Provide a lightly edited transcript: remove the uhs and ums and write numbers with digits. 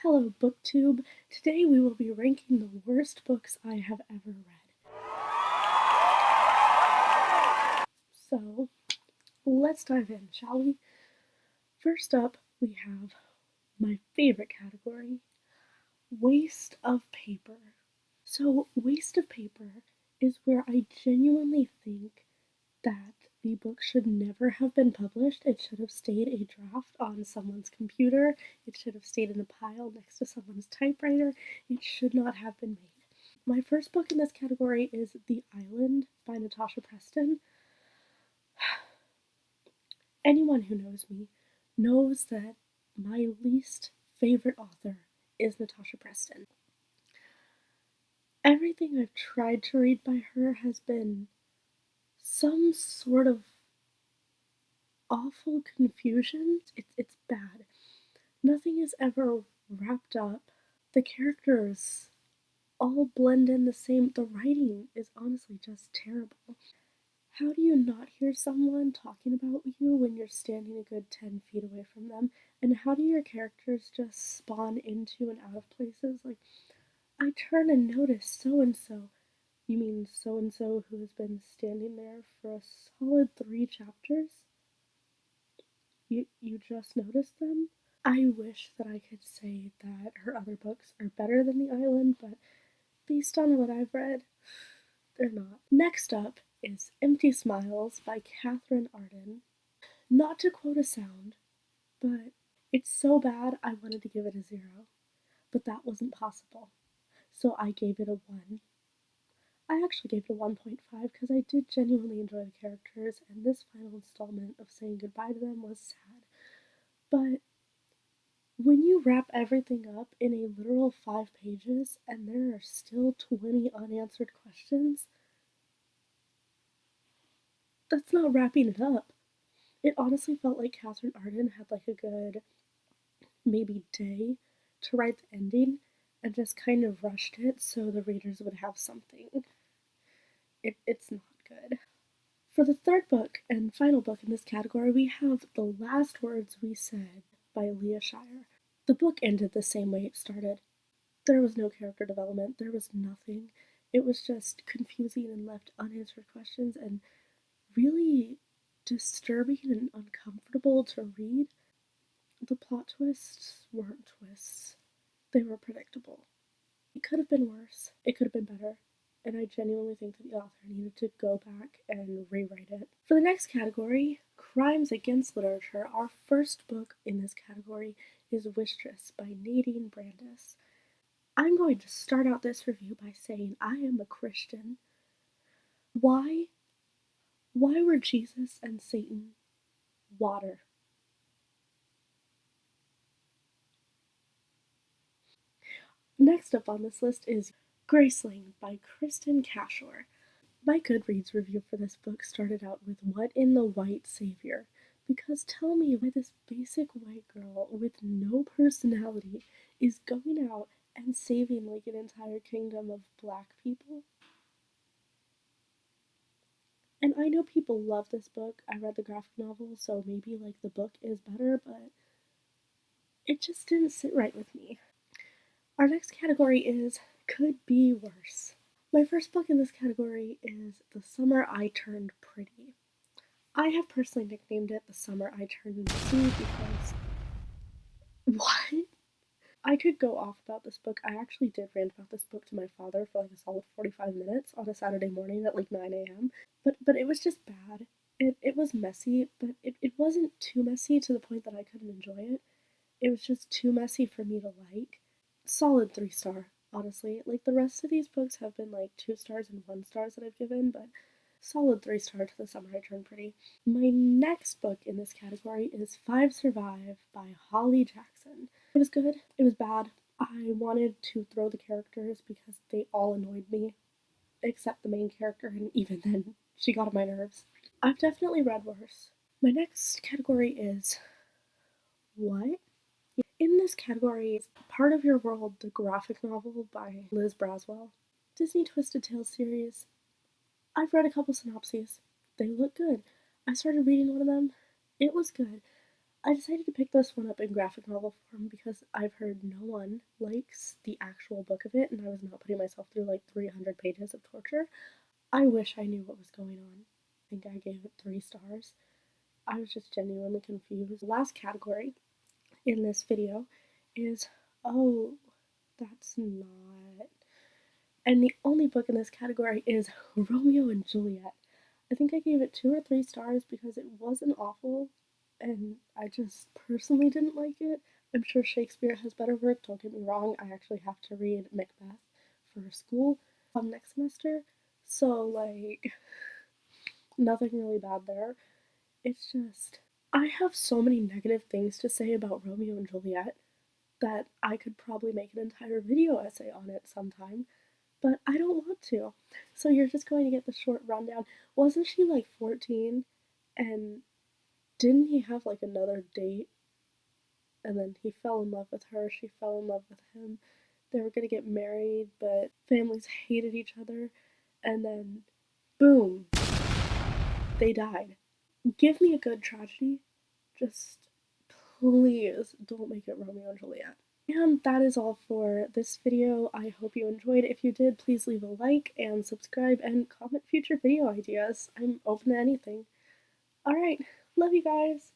Hello, Booktube. Today we will be ranking the worst books I have ever read. So, let's dive in, shall we? First up, we have my favorite category, waste of paper. So, waste of paper is where I genuinely think that the book should never have been published. It should have stayed a draft on someone's computer. It should have stayed in a pile next to someone's typewriter. It should not have been made. My first book in this category is The Island by Natasha Preston. Anyone who knows me knows that my least favorite author is Natasha Preston. Everything I've tried to read by her has been some sort of awful confusion. It's bad. Nothing is ever wrapped up. The characters all blend in the same. The writing is honestly just terrible. How do you not hear someone talking about you when you're standing a good 10 feet away from them? And how do your characters just spawn into and out of places? Like, I turn and notice so and so. You mean so and so who has been standing there for a solid 3 chapters? You just noticed them? I wish that I could say that her other books are better than The Island, but based on what I've read, they're not. Next up is Empty Smiles by Catherine Arden. Not to quote a sound, but it's so bad I wanted to give it a 0, but that wasn't possible. So I gave it a 1. I actually gave it a 1.5 because I did genuinely enjoy the characters, and this final installment of saying goodbye to them was sad. But when you wrap everything up in a literal 5 pages and there are still 20 unanswered questions, that's not wrapping it up. It honestly felt like Catherine Arden had like a good maybe day to write the ending and just kind of rushed it so the readers would have something. It's not good. For the third book and final book in this category, we have The Last Words We Said by Leah Shire. The book ended the same way it started. There was no character development, there was nothing. It was just confusing and left unanswered questions and really disturbing and uncomfortable to read. The plot twists weren't twists, they were predictable. It could have been worse, it could have been better, and I genuinely think that the author needed to go back and rewrite it. For the next category, Crimes Against Literature, our first book in this category is Wistress by Nadine Brandis. I'm going to start out this review by saying I am a Christian. Why? Why were Jesus and Satan water? Next up on this list is Graceling by Kristen Cashore. My Goodreads review for this book started out with "What in the White Savior?" Because tell me why this basic white girl with no personality is going out and saving like an entire kingdom of black people? And I know people love this book. I read the graphic novel, so maybe like the book is better, but it just didn't sit right with me. Our next category is Could Be Worse. My first book in this category is The Summer I Turned Pretty. I have personally nicknamed it The Summer I Turned Messy because what? I could go off about this book. I actually did rant about this book to my father for like a solid 45 minutes on a Saturday morning at like 9 a.m. But it was just bad. It was messy, but it wasn't too messy to the point that I couldn't enjoy it. It was just too messy for me to like. Solid 3-star, honestly. Like the rest of these books have been like 2 stars and 1 stars that I've given, but solid 3-star to The Summer I Turned Pretty. My next book in this category is Five Survive by Holly Jackson. It was good. It was bad. I wanted to throw the characters because they all annoyed me, except the main character, and even then, she got on my nerves. I've definitely read worse. My next category is What? In this category is Part of Your World, the graphic novel by Liz Braswell. Disney Twisted Tales series. I've read a couple synopses. They look good. I started reading one of them. It was good. I decided to pick this one up in graphic novel form because I've heard no one likes the actual book of it, and I was not putting myself through like 300 pages of torture. I wish I knew what was going on. I think I gave it 3 stars. I was just genuinely confused. The last category in this video is, oh, that's not. And the only book in this category is Romeo and Juliet. I think I gave it 2 or 3 stars because it wasn't awful, and I just personally didn't like it. I'm sure Shakespeare has better work, don't get me wrong. I actually have to read Macbeth for school next semester, so like, nothing really bad there. It's just, I have so many negative things to say about Romeo and Juliet that I could probably make an entire video essay on it sometime, but I don't want to. So you're just going to get the short rundown. Wasn't she like 14? And didn't he have like another date? And then he fell in love with her, she fell in love with him. They were gonna get married, but families hated each other. And then, boom, they died. Give me a good tragedy. Just please don't make it Romeo and Juliet. And that is all for this video. I hope you enjoyed. If you did, please leave a like and subscribe and comment future video ideas. I'm open to anything. Alright, love you guys.